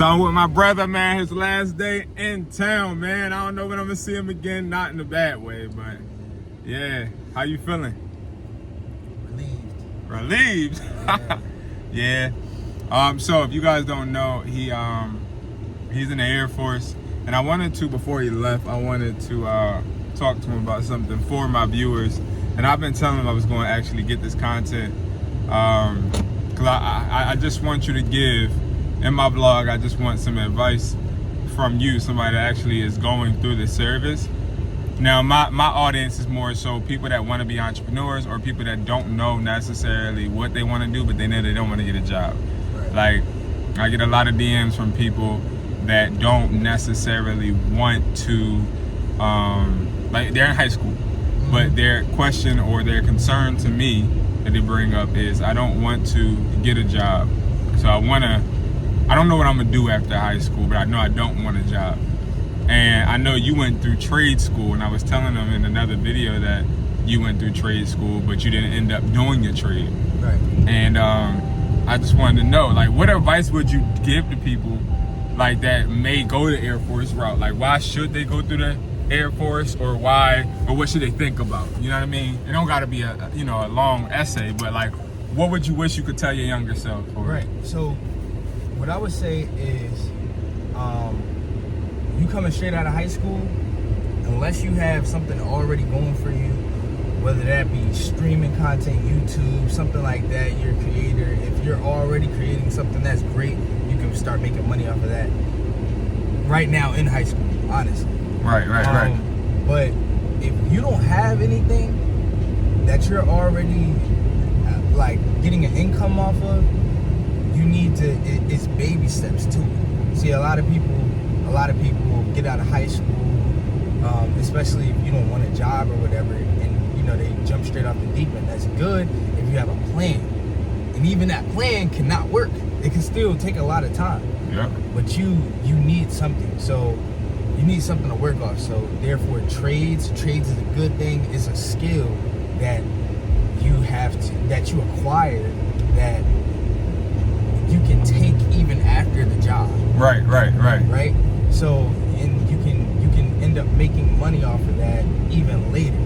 So I'm with my brother, man, his last day in town, man. I don't know when I'm gonna see him again, not in a bad way, but yeah. How you feeling? Relieved? Yeah. Yeah. So if you guys don't know, he's in the Air Force, and I wanted to, before he left, I wanted to talk to him about something for my viewers. And I've been telling him I was going to actually get this content, because I just want you to give, in my blog, I just want some advice from you, somebody that actually is going through the service. Now, my audience is more so people that want to be entrepreneurs, or people that don't know necessarily what they want to do, but they know they don't want to get a job. Right. Like, I get a lot of DMs from people that don't necessarily want to, like, they're in high school, but their question or their concern to me that they bring up is, I don't want to get a job, so I don't know what I'm gonna do after high school, but I know I don't want a job. And I know you went through trade school, and I was telling them in another video that you went through trade school, but you didn't end up doing your trade. Right. And I just wanted to know, like, what advice would you give to people like that may go the Air Force route? Like, why should they go through the Air Force, or what should they think about? You know what I mean? It don't gotta be a long essay, but like, what would you wish you could tell your younger self? Right. So what I would say is, you coming straight out of high school, unless you have something already going for you, whether that be streaming content, YouTube, something like that, you're a creator. If you're already creating something, that's great. You can start making money off of that right now in high school, honestly. Right. But if you don't have anything that you're already like getting an income off of, you need to, it's baby steps to it. See, a lot of people get out of high school, especially if you don't want a job or whatever, and they jump straight off the deep end. That's good if you have a plan, and even that plan cannot work. It can still take a lot of time. Yeah. But you need something, so you need something to work off. So therefore, trades is a good thing. It's a skill that you acquire, that you can take even after the job. Right. Right. So, and you can end up making money off of that even later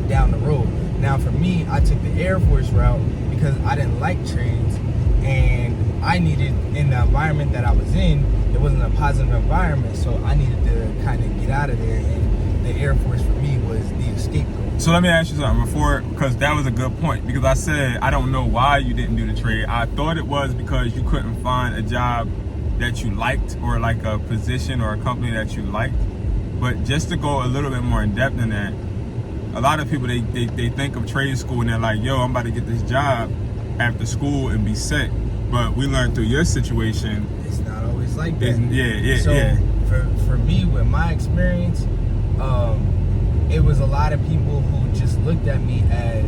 down the road. Now, for me, I took the Air Force route because I didn't like trades, and I needed, in the environment that I was in, it wasn't a positive environment, so I needed to kind of get out of there, and the Air Force for me was the escape route. So let me ask you something before, because that was a good point, because I said I don't know why you didn't do the trade. I thought it was because you couldn't find a job that you liked, or like a position or a company that you liked. But just to go a little bit more in depth in that, a lot of people, they think of trade school and they're like, yo, I'm about to get this job after school and be set. But we learned through your situation, It's not always like that. Yeah. For me, with my experience, it was a lot of people who just looked at me as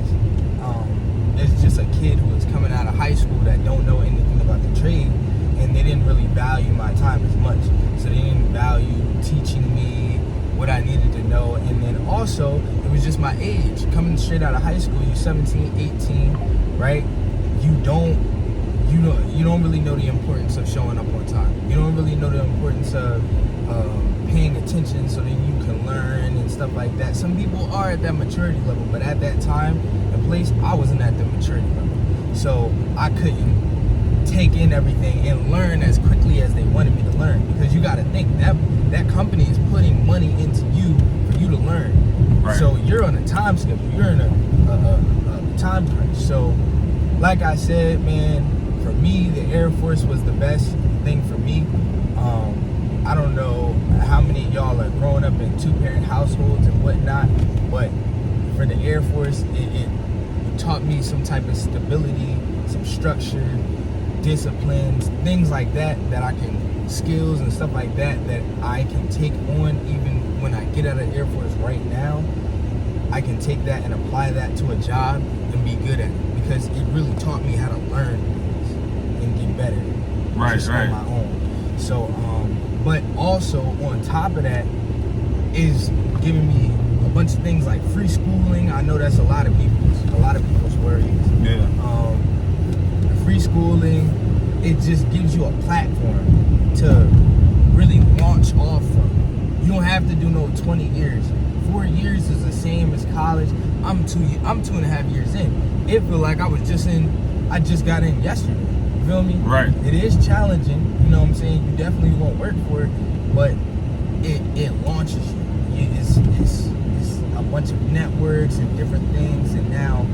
just a kid who was coming out of high school that don't know anything about the trade, and they didn't really value my time as much. So they didn't value teaching me what I needed to know. And then also, it was just my age. Coming straight out of high school, you're 17, 18, right? You don't really know the importance of showing up on time. You don't really know the importance of paying attention so that you can learn and stuff like that. Some people are at that maturity level, but at that time and place, I wasn't at the maturity level. So I couldn't take in everything and learn as quickly as they wanted me to learn, because you got to think that company is putting money into you for you to learn. Right. So you're on a time schedule. You're in a time crunch. So like I said, man, for me, the Air Force was the best thing for me. I don't know how many of y'all are growing up in two-parent households and whatnot, but for the Air Force, it taught me some type of stability, some structure, disciplines, things like that skills and stuff like that I can take on even when I get out of the Air Force right now. I can take that and apply that to a job and be good at it, because it really taught me how to learn and get better. Right. On my own. So, but also on top of that is giving me a bunch of things like free schooling. I know that's a lot of people's worries. Yeah. Free schooling, it just gives you a platform to really launch off from. You don't have to do no 20 years. 4 years is the same as college. I'm 2.5 years in. It feel like I just got in yesterday. You feel me? Right. It is challenging, you know what I'm saying? You definitely won't work for it, but it launches you. It's a bunch of networks and different things, and now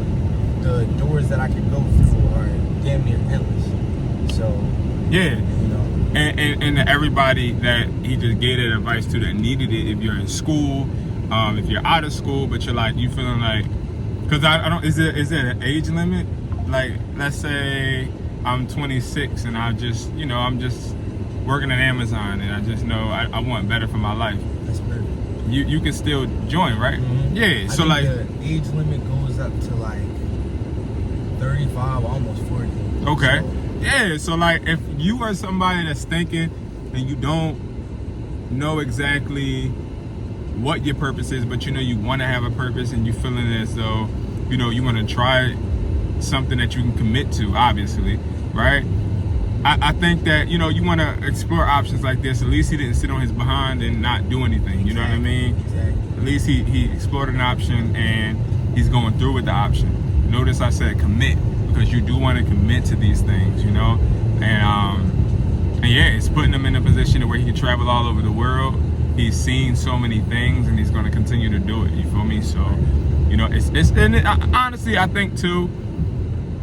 the doors that I can go through are damn near endless. So yeah, you know. And to everybody that he just gave that advice to that needed it, if you're in school, if you're out of school, but you're like, you feeling like, because I don't, is there an age limit? Like, let's say I'm 26 and I'm just working at Amazon, and I just know I want better for my life. That's perfect. You can still join, right? Mm-hmm. Yeah. So I like think the age limit goes up to like 35, almost 40. okay. So, Yeah, so like if you are somebody that's thinking and you don't know exactly what your purpose is, but you know you want to have a purpose and you feeling as though, you know, you want to try something that you can commit to, obviously, right? I think that, you know, you want to explore options like this. At least he didn't sit on his behind and not do anything, you know what I mean? Exactly. At least he explored an option and he's going through with the option. Notice I said commit, because you do want to commit to these things, you know? And yeah, it's putting him in a position where he can travel all over the world. He's seen so many things and he's going to continue to do it, you feel me? So, you know, honestly, I think too,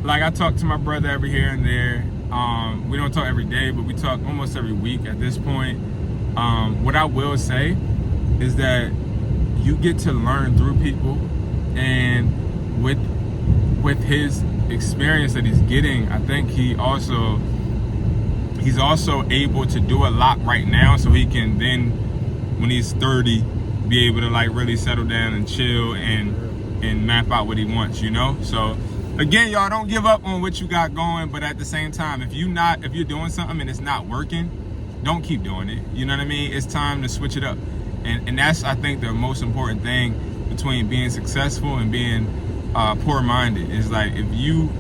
like I talk to my brother every here and there. We don't talk every day, but we talk almost every week at this point. What I will say is that you get to learn through people, and with his experience that he's getting, I think he's also able to do a lot right now, so he can then, when he's 30, be able to like really settle down and chill and map out what he wants, you know? So again, y'all, don't give up on what you got going, but at the same time, if you're doing something and it's not working, don't keep doing it. You know what I mean? It's time to switch it up. And that's, I think, the most important thing between being successful and being poor-minded is like, if you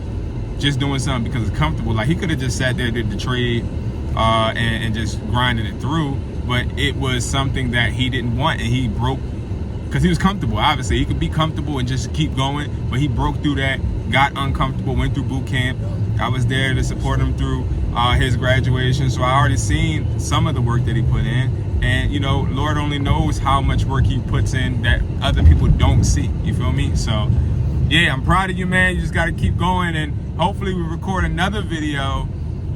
just doing something because it's comfortable, like he could have just sat there, did the trade, and just grinded it through, but it was something that he didn't want, and he broke, because he was comfortable. Obviously, he could be comfortable and just keep going, but he broke through that, got uncomfortable, went through boot camp. I was there to support him through his graduation, so I already seen some of the work that he put in. And, you know, Lord only knows how much work he puts in that other people don't see. You feel me? So, yeah, I'm proud of you, man. You just got to keep going, and hopefully we record another video.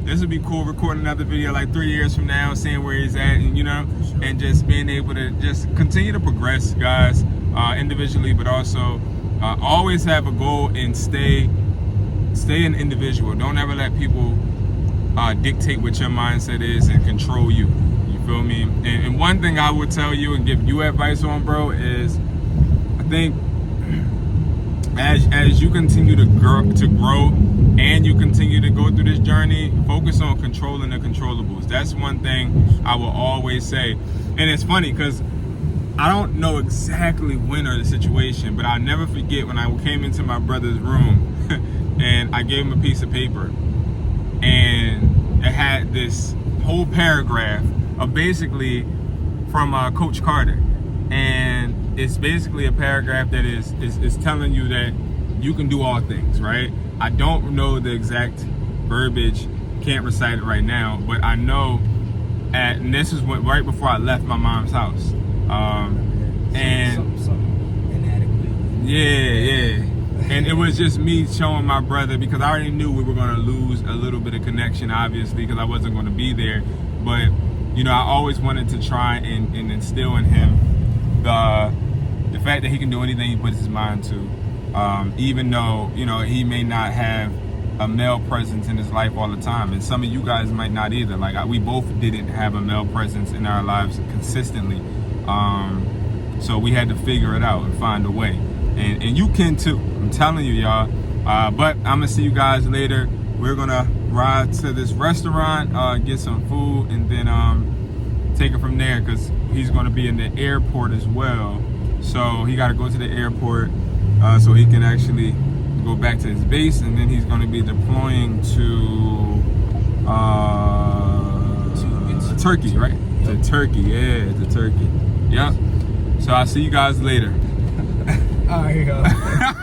This would be cool, recording another video like 3 years from now, seeing where he's at, and, you know, and just being able to just continue to progress, guys, individually, but also always have a goal and stay an individual. Don't ever let people dictate what your mindset is and control you. You feel me? And one thing I would tell you and give you advice on, bro, is I think as you continue to grow and you continue to go through this journey, focus on controlling the controllables. That's one thing I will always say. And it's funny because I don't know exactly when or the situation, but I'll never forget when I came into my brother's room and I gave him a piece of paper, and it had this whole paragraph of basically from Coach Carter. And it's basically a paragraph that is telling you that you can do all things, right? I don't know the exact verbiage, can't recite it right now, but I know and this is right before I left my mom's house. And something inadequate. yeah. And it was just me showing my brother, because I already knew we were going to lose a little bit of connection, obviously, because I wasn't going to be there. But, you know, I always wanted to try and instill in him the fact that he can do anything he puts his mind to, even though, you know, he may not have a male presence in his life all the time. And some of you guys might not either. Like, we both didn't have a male presence in our lives consistently. So we had to figure it out and find a way. And you can too. I'm telling you, y'all. But I'm going to see you guys later. We're going to ride to this restaurant, get some food, and then take it from there, because he's going to be in the airport as well. So he got to go to the airport so he can actually go back to his base, and then he's going to be deploying to Turkey, right? To Turkey, yeah, to Turkey. Yep. So I'll see you guys later. All right,